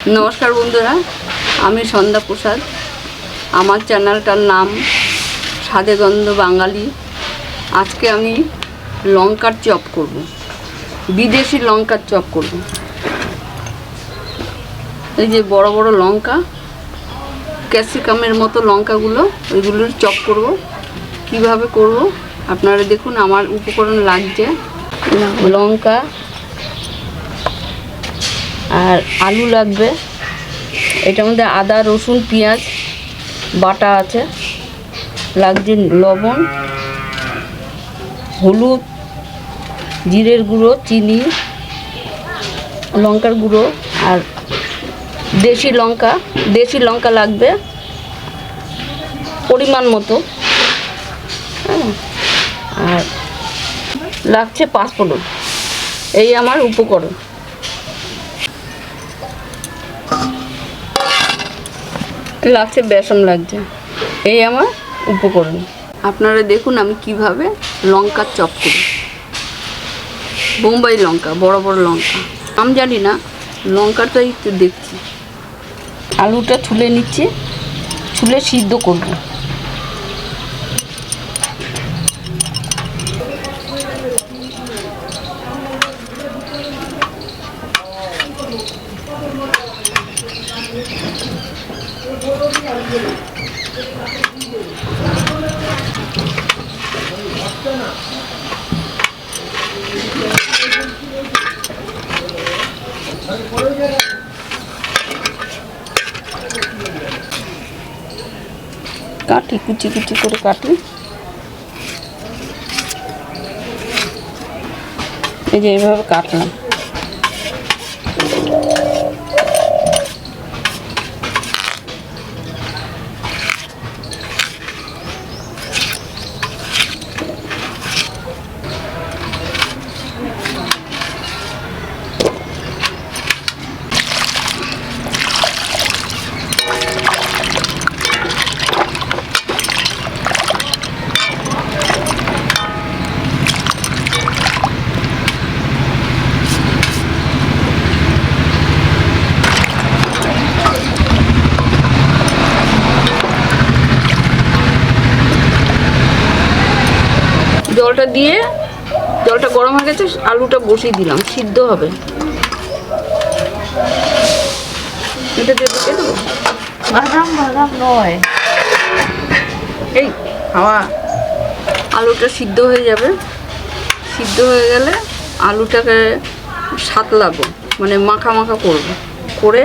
नमस्कार बंधुरा आमी सन्ध्या प्रसाद आमार चैनलटार नाम स्वादे गन्ध बांगाली। आज के आमी लंकार चप करब, विदेशी लंकार चप करब। এই যে বড় বড় লঙ্কা ক্যাপসিকামের মতো লঙ্কাগুলো ওইগুলোর চপ করব। কিভাবে করব আপনারা দেখুন। আমার উপকরণ লাগছে লঙ্কা আর আলু লাগবে। এটার মধ্যে আদা রসুন পেঁয়াজ বাটা আছে, লাগছে লবণ হলুদ জিরের গুঁড়ো চিনি লঙ্কার গুঁড়ো আর দেশি লঙ্কা লাগবে পরিমাণ মতো। আর লাগছে পাঁচফোড়ন। এই আমার উপকরণ। লাগছে বেসন লাগছে। এই আমার উপকরণ। আপনারা দেখুন আমি কিভাবে লঙ্কার চপ করি। বোম্বাই লঙ্কা, বড় বড় লঙ্কা। আমি জানি না, লঙ্কাটাই তো দেখছি। আলুটা ছুলে নিচ্ছি, ছুলে সিদ্ধ করব। কাটি কুচি কুচি করে কাটি। এই যে এইভাবে কাটলাম। জলটা দিয়ে, জলটা গরম হয়ে গেছে, আলুটা বসিয়ে দিলাম, সিদ্ধ হবে। এটা দিয়ে ঢুকে দেবো। বাদাম নয়, এই হাওয়া। আলুটা সিদ্ধ হয়ে যাবে। সিদ্ধ হয়ে গেলে আলুটাকে সাতলাবো, মানে মাখা মাখা করবো। করে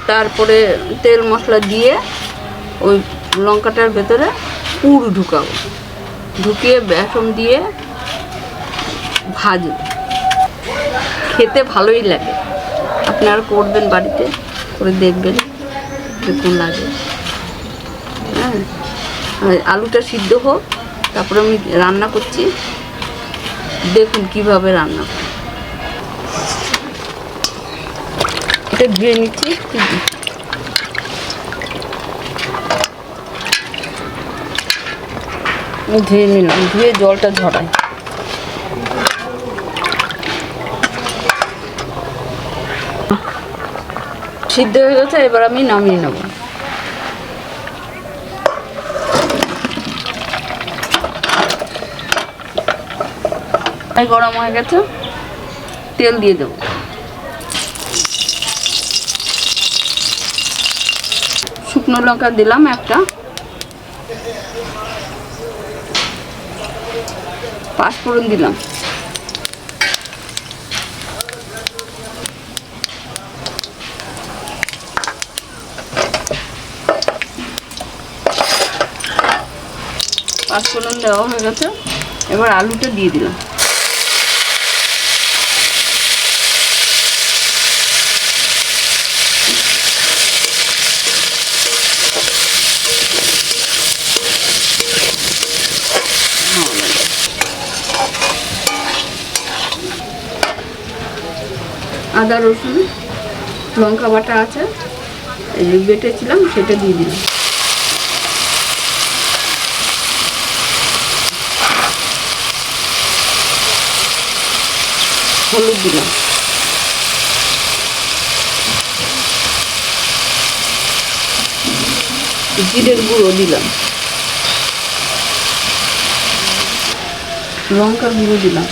তারপরে তেল মশলা দিয়ে ওই লঙ্কাটার ভেতরে পুর ঢুকাবো, ঢুকিয়ে বেসন দিয়ে ভাজবো। খেতে ভালোই লাগে। আপনারা করবেন, বাড়িতে করে দেখবেন কেমন লাগে। হ্যাঁ, আলুটা সিদ্ধ হোক, তারপরে আমি রান্না করছি। দেখুন কিভাবে রান্না করি। এটা ধুয়ে নিচ্ছি। ধুয়ে নিলাম, ধুয়ে জলটা ঝরাই। সিদ্ধ হয়ে গেছে, এবার আমি নামিয়ে নেব। গরম হয়ে গেছে, তেল দিয়ে দেব। শুকনো লঙ্কা দিলাম একটা, পাঁচফোড়ন দিলাম, পাঁচফোড়ন দেওয়া হয়ে গেছে। এবার আলুটা দিয়ে দিলাম। আদা রসুন লঙ্কা বাটা আছে, এই যে বেটেছিলাম সেটা দিয়ে দিলাম। হলুদ দিলাম, জিরের গুঁড়ো দিলাম, লঙ্কার গুঁড়ো দিলাম,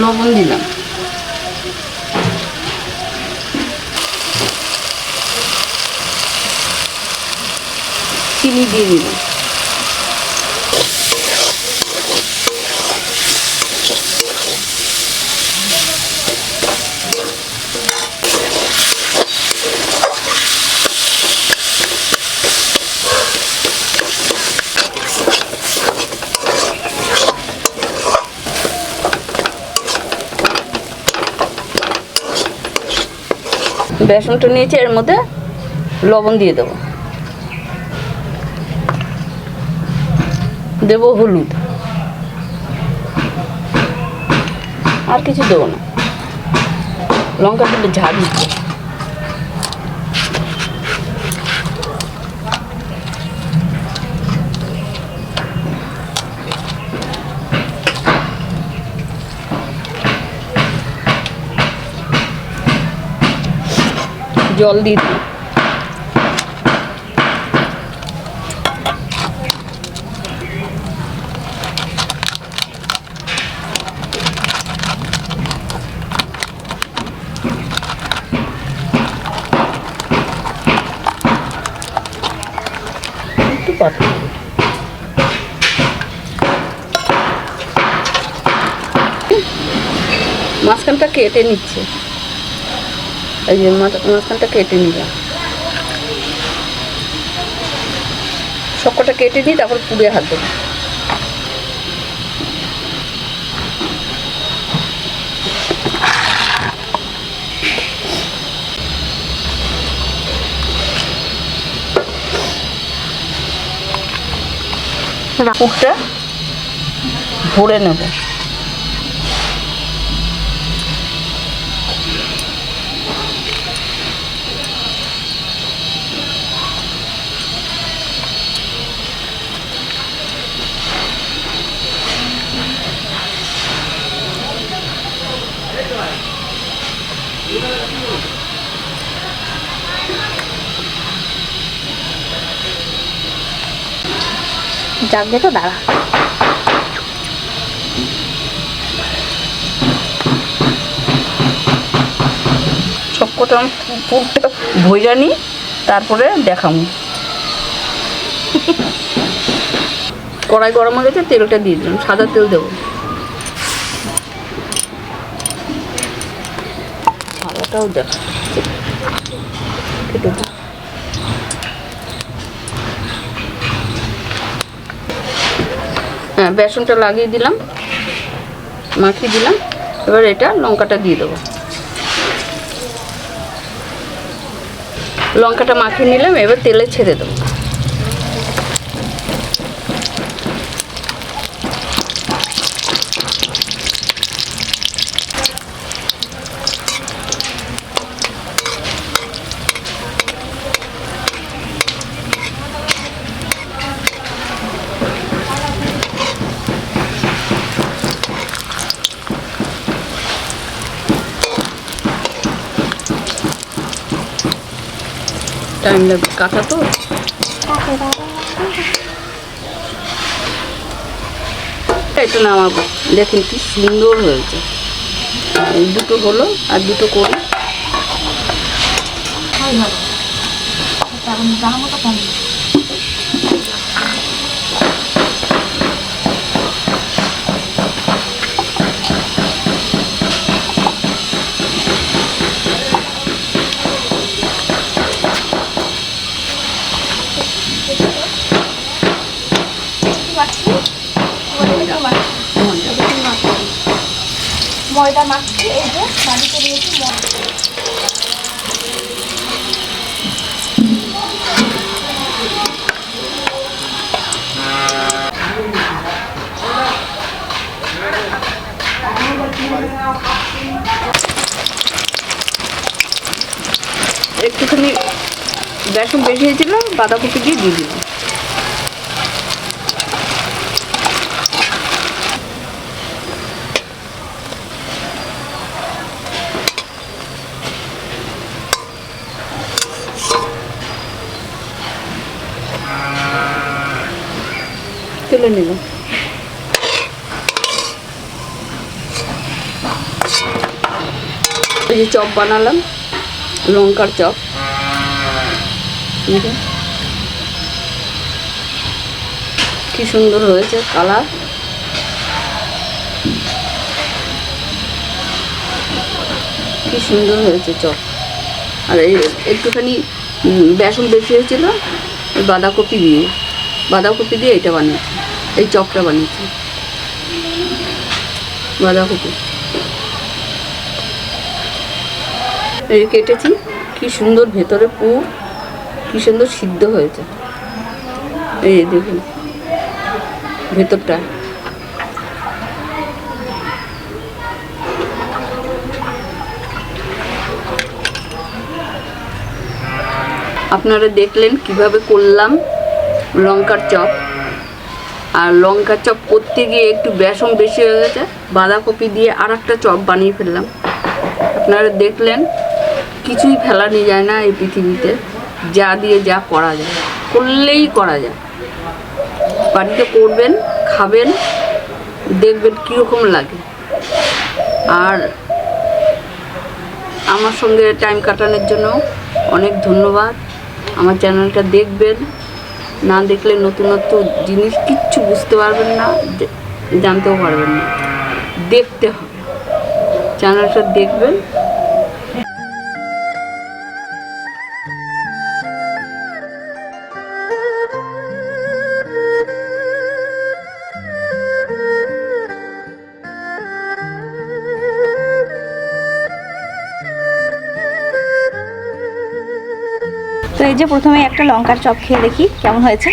লবণ দিলাম, চিনি দিয়ে দিলাম। বেসনটা নিয়েছি, এর মধ্যে লবণ দিয়ে দেবো, দেবো হলুদ, আর কিছু দেবো না। লঙ্কা দিলে ঝাল দিচ্ছে। জল দিয়ে দিই, একটু পাতলা। মাঝখানটা কেটে নিচ্ছে, এই যে মাঝখানটা কেটে নিলাম, সবকটা কেটে নিই, তারপর পুড়ে হাত দেবো। পুরটা ভরে নেব। জাগবে তো, দাঁড়া। সবকটা পুরটা ভইরা নিই, তারপরে দেখাবো। কড়াই গরম হয়ে গেছে, তেলটা দিয়ে দিলাম, সাদা তেল দেবো। সাদাটাও দেখা, হ্যাঁ, বেসনটা লাগিয়ে দিলাম, মাখিয়ে দিলাম। এবার এটা লঙ্কাটা দিয়ে দেবো। লঙ্কাটা মাখিয়ে নিলাম, এবার তেলে ছেড়ে দেবো। টাইম লাগবে, কাঁচা তো। এটা নামাবো, দেখেন কি সুন্দর হয়েছে। এই দুটো হলো, আর দুটো করি। ময়দা মাখছি, এই যে বাড়িতে দিয়েছি ময়দা। একটুখানি বেসন বেশি হয়েছিল, বাঁধাকপি দিয়ে দিলাম। তুলে নিলাম। এই যে চপ বানালাম, লঙ্কার চপ। কি সুন্দর হয়েছে কালার। কি সুন্দর হয়েছে চপ। আর এই একটুখানি বেসন বেশি হয়েছিল, বাঁধাকপি দিয়ে এটা বানিয়েছি, এই চপটা বানিয়েছি। বাঁধাকপি এই কেটেছি, কি সুন্দর ভেতরে পুর, কি সুন্দর সিদ্ধ হয়েছে। এই দেখুন ভেতরটা। আপনারা দেখলেন কিভাবে করলাম লঙ্কার চপ। আর লঙ্কার চপ করতে গিয়ে একটু বেসন বেশি হয়ে গেছে, বাঁধাকপি দিয়ে আর একটা চপ বানিয়ে ফেললাম। আপনারা দেখলেন কিছুই ফেলানি যায় না এই পৃথিবীতে, যা দিয়ে যা করা যায়, করলেই করা যায়। বাড়িতে করবেন, খাবেন, দেখবেন কীরকম লাগে। আর আমার সঙ্গে টাইম কাটানোর জন্য অনেক ধন্যবাদ। আমার চ্যানেলটা দেখবেন, না দেখলে নতুনত্ব জিনিস কিচ্ছু বুঝতে পারবেন না, জানতেও পারবেন না। দেখতে হবে, চ্যানেলটা দেখবেন। তো এই যে প্রথমে একটা লঙ্কার চপ খেয়ে দেখি কেমন হয়েছে।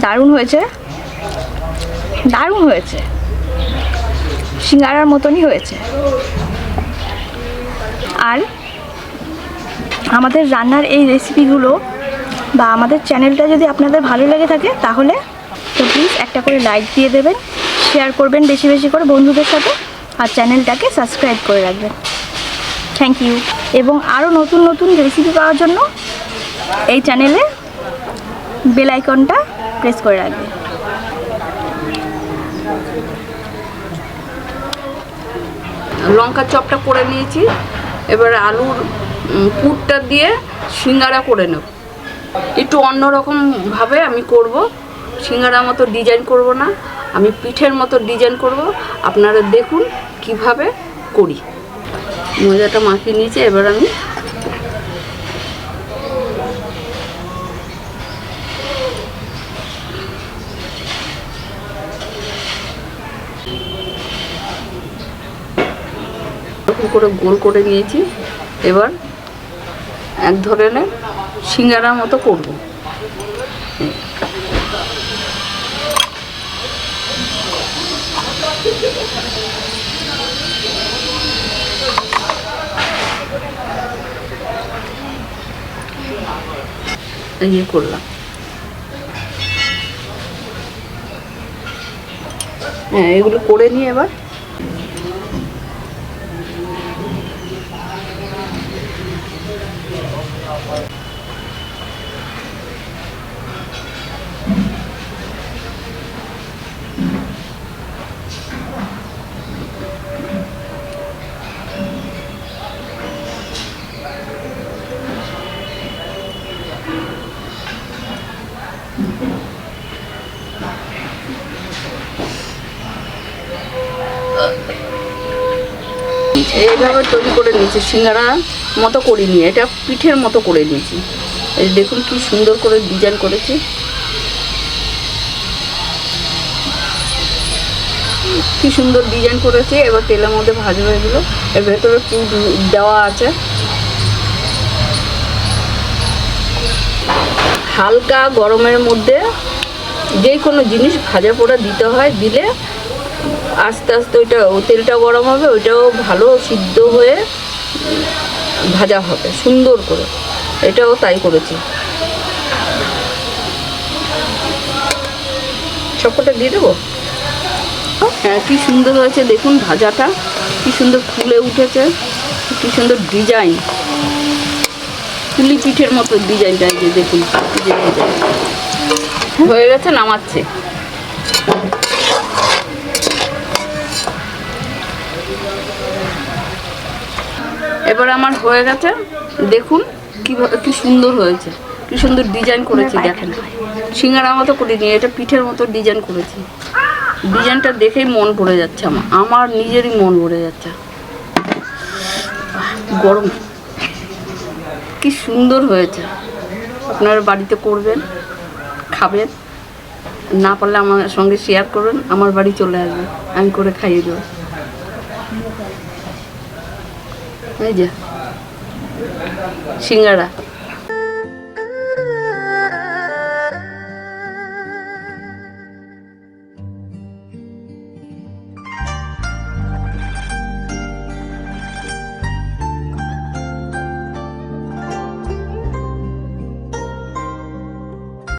দারুণ হয়েছে, দারুণ হয়েছে, সিঙ্গারার মতনই হয়েছে। আর আমাদের রান্নার এই রেসিপিগুলো বা আমাদের চ্যানেলটা যদি আপনাদের ভালো লেগে থাকে তাহলে তো প্লিজ একটা করে লাইক দিয়ে দেবেন, শেয়ার করবেন বেশি বেশি করে বন্ধুদের সাথে, আর চ্যানেলটাকে সাবস্ক্রাইব করে রাখবেন। Thank you. এবং আরও নতুন নতুন রেসিপি পাওয়ার জন্য এই চ্যানেলে বেল আইকনটা প্রেস করে রাখবেন। লঙ্কার চপটা করে নিয়েছি, এবার আলুর পুরটা দিয়ে সিঙ্গারা করে নেব। একটু অন্যরকমভাবে আমি করব, সিঙ্গারা মতো ডিজাইন করব না, আমি পিঠের মতো ডিজাইন করব। আপনারা দেখুন কিভাবে করি। ময়দাটা মাখিয়ে নিয়েছি, এবার আমি এরকম করে গোল করে নিয়েছি। এবার এক ধরনের সিঙ্গারার মতো করব। এই করলাম। হ্যাঁ, এগুলো করে নিয়ে এবার এইভাবে তৈরি করে নিয়েছি, সিঙ্গারা মতো করে নিয়ে এটা পিঠের মতো করে নিয়েছি। এই দেখুন কি সুন্দর করে ডিজাইন করেছি। কি সুন্দর ডিজাইন করেছে। এবার তেলের মধ্যে ভাজবো এগুলো। এর ভেতরে পুর দেওয়া আছে। হালকা গরমের মধ্যে যে কোনো জিনিস ভাজা পোড়া দিতে হয়, দিলে আস্তে আস্তে ওইটা তেলটা গরম হবে, ওইটাও ভালো সিদ্ধ হয়ে ভাজা হবে সুন্দর করে। এটাও তাই করেছি। সবকটা দিয়ে দেবো। হ্যাঁ, কি সুন্দর হয়েছে দেখুন ভাজাটা, কি সুন্দর ফুলে উঠেছে, কি সুন্দর ডিজাইন, পুলি পিঠের মতো ডিজাইনটা। এই যে দেখুন হয়ে গেছে, নামাচ্ছে। এবার আমার হয়ে গেছে, দেখুন কি সুন্দর হয়েছে, কি সুন্দর ডিজাইন করেছি। দেখেন সিঙ্গারা মতো করিনি, এটা পিঠের মতো ডিজাইন করেছি। ডিজাইনটা দেখেই মন ভরে যাচ্ছে, আমার নিজেরই মন ভরে যাচ্ছে। গরম কি সুন্দর হয়েছে। আপনারা বাড়িতে করবেন, খাবেন, না পারলে আমার সঙ্গে শেয়ার করবেন, আমার বাড়ি চলে আসবে, আমি করে খাইয়ে দেবো। এই যে সিঙ্গারা।